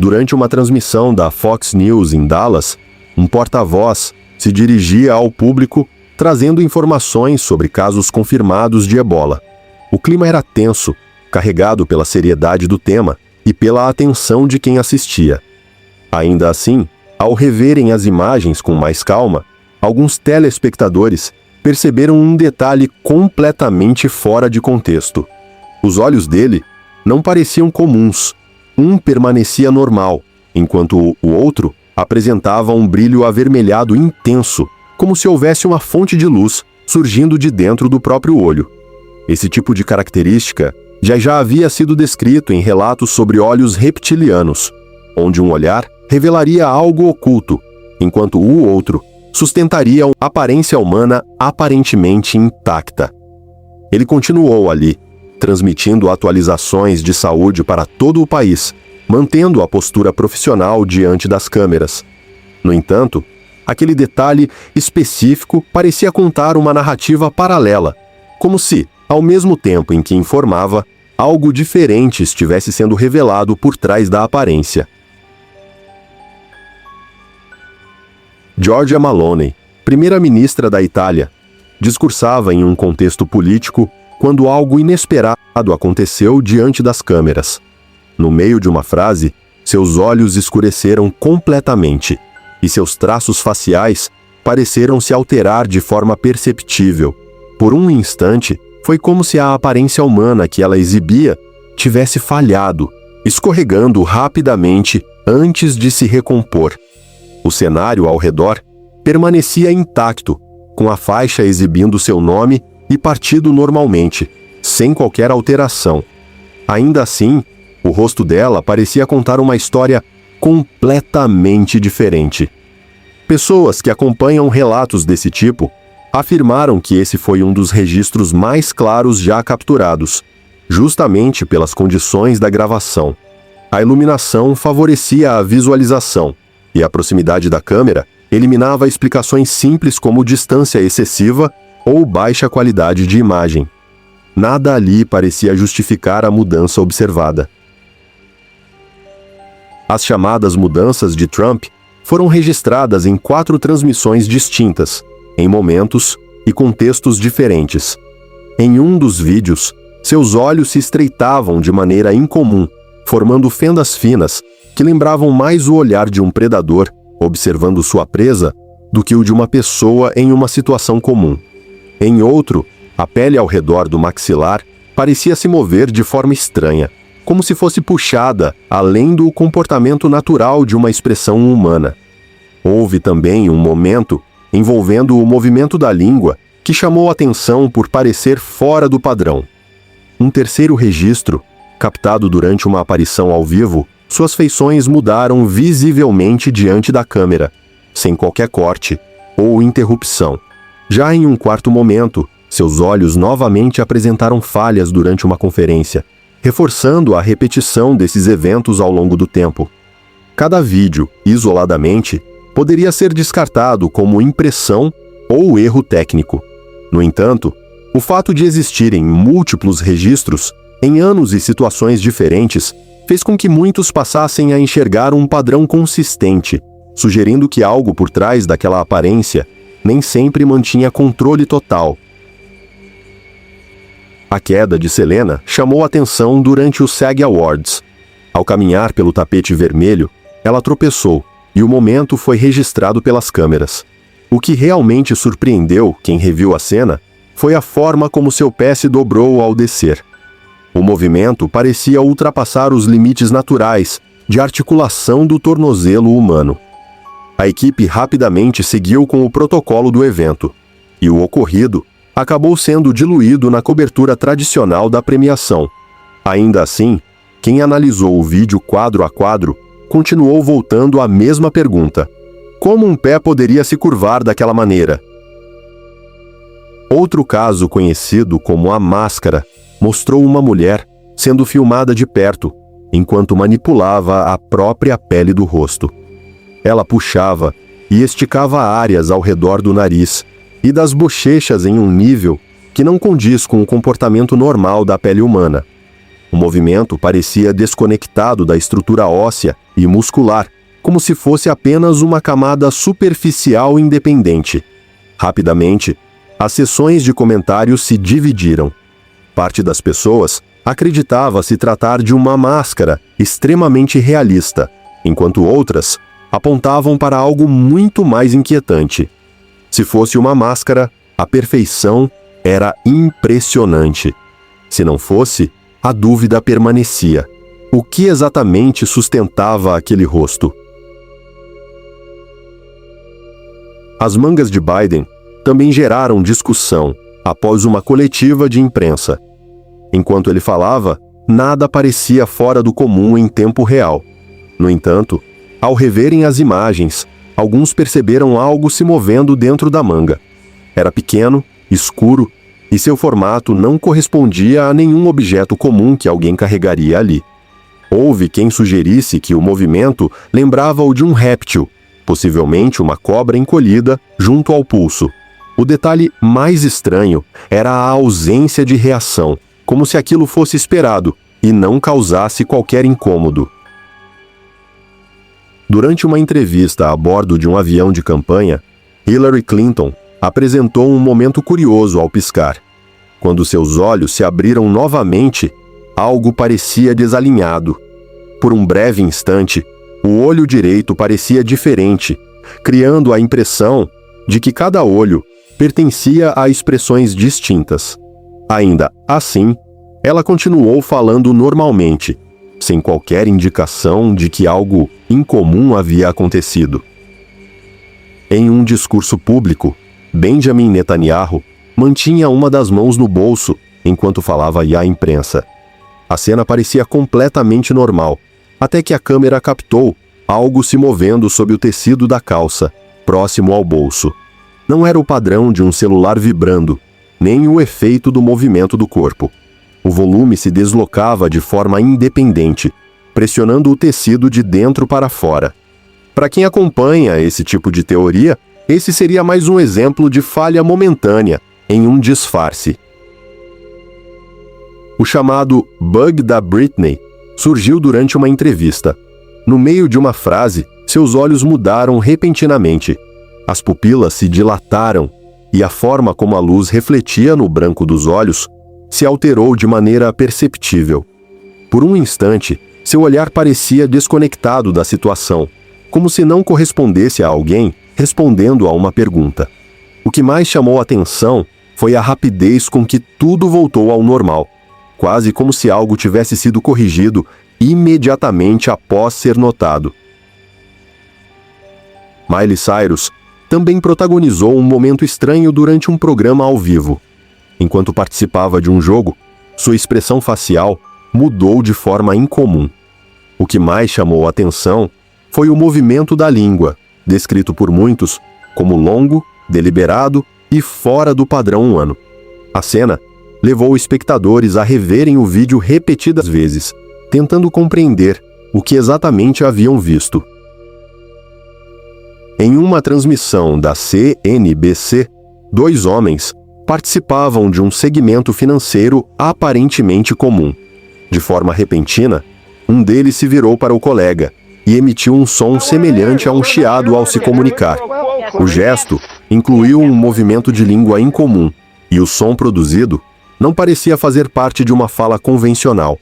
Durante uma transmissão da Fox News em Dallas, um porta-voz se dirigia ao público trazendo informações sobre casos confirmados de ebola. O clima era tenso, carregado pela seriedade do tema e pela atenção de quem assistia. Ainda assim, ao reverem as imagens com mais calma, alguns telespectadores perceberam um detalhe completamente fora de contexto. Os olhos dele não pareciam comuns. Um permanecia normal, enquanto o outro apresentava um brilho avermelhado intenso, como se houvesse uma fonte de luz surgindo de dentro do próprio olho. Esse tipo de característica já havia sido descrito em relatos sobre olhos reptilianos, onde um olhar revelaria algo oculto, enquanto o outro sustentaria uma aparência humana aparentemente intacta. Ele continuou ali, transmitindo atualizações de saúde para todo o país, mantendo a postura profissional diante das câmeras. No entanto, aquele detalhe específico parecia contar uma narrativa paralela, como se, ao mesmo tempo em que informava, algo diferente estivesse sendo revelado por trás da aparência. Giorgia Meloni, primeira-ministra da Itália, discursava em um contexto político quando algo inesperado aconteceu diante das câmeras. No meio de uma frase, seus olhos escureceram completamente e seus traços faciais pareceram se alterar de forma perceptível. Por um instante, foi como se a aparência humana que ela exibia tivesse falhado, escorregando rapidamente antes de se recompor. O cenário ao redor permanecia intacto, com a faixa exibindo seu nome e partido normalmente, sem qualquer alteração. Ainda assim, o rosto dela parecia contar uma história completamente diferente. Pessoas que acompanham relatos desse tipo afirmaram que esse foi um dos registros mais claros já capturados, justamente pelas condições da gravação. A iluminação favorecia a visualização, e a proximidade da câmera eliminava explicações simples como distância excessiva ou baixa qualidade de imagem. Nada ali parecia justificar a mudança observada. As chamadas mudanças de Trump foram registradas em 4 transmissões distintas, em momentos e contextos diferentes. Em um dos vídeos, seus olhos se estreitavam de maneira incomum, formando fendas finas que lembravam mais o olhar de um predador observando sua presa do que o de uma pessoa em uma situação comum. Em outro, a pele ao redor do maxilar parecia se mover de forma estranha, como se fosse puxada além do comportamento natural de uma expressão humana. Houve também um momento envolvendo o movimento da língua que chamou atenção por parecer fora do padrão. Um terceiro registro, captado durante uma aparição ao vivo, suas feições mudaram visivelmente diante da câmera, sem qualquer corte ou interrupção. Já em um quarto momento, seus olhos novamente apresentaram falhas durante uma conferência, reforçando a repetição desses eventos ao longo do tempo. Cada vídeo, isoladamente, poderia ser descartado como impressão ou erro técnico. No entanto, o fato de existirem múltiplos registros, em anos e situações diferentes, fez com que muitos passassem a enxergar um padrão consistente, sugerindo que algo por trás daquela aparência nem sempre mantinha controle total. A queda de Selena chamou atenção durante os SAG Awards. Ao caminhar pelo tapete vermelho, ela tropeçou e o momento foi registrado pelas câmeras. O que realmente surpreendeu quem reviu a cena foi a forma como seu pé se dobrou ao descer. O movimento parecia ultrapassar os limites naturais de articulação do tornozelo humano. A equipe rapidamente seguiu com o protocolo do evento, e o ocorrido acabou sendo diluído na cobertura tradicional da premiação. Ainda assim, quem analisou o vídeo quadro a quadro continuou voltando à mesma pergunta: como um pé poderia se curvar daquela maneira? Outro caso conhecido como a máscara mostrou uma mulher sendo filmada de perto, enquanto manipulava a própria pele do rosto. Ela puxava e esticava áreas ao redor do nariz e das bochechas em um nível que não condiz com o comportamento normal da pele humana. O movimento parecia desconectado da estrutura óssea e muscular, como se fosse apenas uma camada superficial independente. Rapidamente, as sessões de comentários se dividiram. Parte das pessoas acreditava se tratar de uma máscara extremamente realista, enquanto outras apontavam para algo muito mais inquietante. Se fosse uma máscara, a perfeição era impressionante. Se não fosse, a dúvida permanecia. O que exatamente sustentava aquele rosto? As mangas de Biden também geraram discussão após uma coletiva de imprensa. Enquanto ele falava, nada parecia fora do comum em tempo real. No entanto, ao reverem as imagens, alguns perceberam algo se movendo dentro da manga. Era pequeno, escuro, e seu formato não correspondia a nenhum objeto comum que alguém carregaria ali. Houve quem sugerisse que o movimento lembrava o de um réptil, possivelmente uma cobra encolhida junto ao pulso. O detalhe mais estranho era a ausência de reação, como se aquilo fosse esperado e não causasse qualquer incômodo. Durante uma entrevista a bordo de um avião de campanha, Hillary Clinton apresentou um momento curioso ao piscar. Quando seus olhos se abriram novamente, algo parecia desalinhado. Por um breve instante, o olho direito parecia diferente, criando a impressão de que cada olho pertencia a expressões distintas. Ainda assim, ela continuou falando normalmente, sem qualquer indicação de que algo incomum havia acontecido. Em um discurso público, Benjamin Netanyahu mantinha uma das mãos no bolso enquanto falava à imprensa. A cena parecia completamente normal, até que a câmera captou algo se movendo sob o tecido da calça, próximo ao bolso. Não era o padrão de um celular vibrando, nem o efeito do movimento do corpo. O volume se deslocava de forma independente, pressionando o tecido de dentro para fora. Para quem acompanha esse tipo de teoria, esse seria mais um exemplo de falha momentânea em um disfarce. O chamado bug da Britney surgiu durante uma entrevista. No meio de uma frase, seus olhos mudaram repentinamente. As pupilas se dilataram e a forma como a luz refletia no branco dos olhos se alterou de maneira perceptível. Por um instante, seu olhar parecia desconectado da situação, como se não correspondesse a alguém respondendo a uma pergunta. O que mais chamou a atenção foi a rapidez com que tudo voltou ao normal, quase como se algo tivesse sido corrigido imediatamente após ser notado. Miley Cyrus também protagonizou um momento estranho durante um programa ao vivo. Enquanto participava de um jogo, sua expressão facial mudou de forma incomum. O que mais chamou a atenção foi o movimento da língua, descrito por muitos como longo, deliberado e fora do padrão humano. A cena levou espectadores a reverem o vídeo repetidas vezes, tentando compreender o que exatamente haviam visto. Em uma transmissão da CNBC, 2 homens participavam de um segmento financeiro aparentemente comum. De forma repentina, um deles se virou para o colega e emitiu um som semelhante a um chiado ao se comunicar. O gesto incluiu um movimento de língua incomum, e o som produzido não parecia fazer parte de uma fala convencional.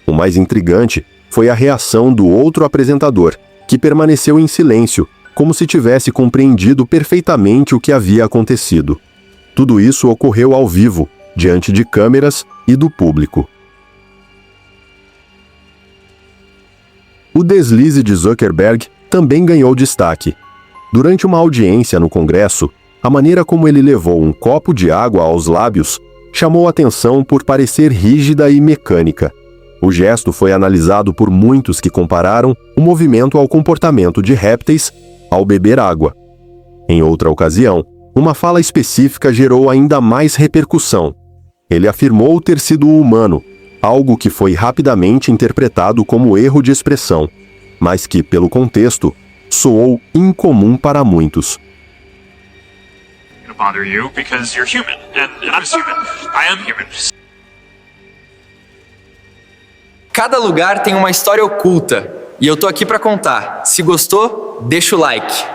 O mais intrigante foi a reação do outro apresentador, que permaneceu em silêncio, como se tivesse compreendido perfeitamente o que havia acontecido. Tudo isso ocorreu ao vivo, diante de câmeras e do público. O deslize de Zuckerberg também ganhou destaque. Durante uma audiência no Congresso, a maneira como ele levou um copo de água aos lábios chamou atenção por parecer rígida e mecânica. O gesto foi analisado por muitos que compararam o movimento ao comportamento de répteis ao beber água. Em outra ocasião, uma fala específica gerou ainda mais repercussão. Ele afirmou ter sido humano, algo que foi rapidamente interpretado como erro de expressão, mas que, pelo contexto, soou incomum para muitos. Bother you because you're human, and I'm human. I am human. Cada lugar tem uma história oculta e eu tô aqui para contar. Se gostou, deixa o like.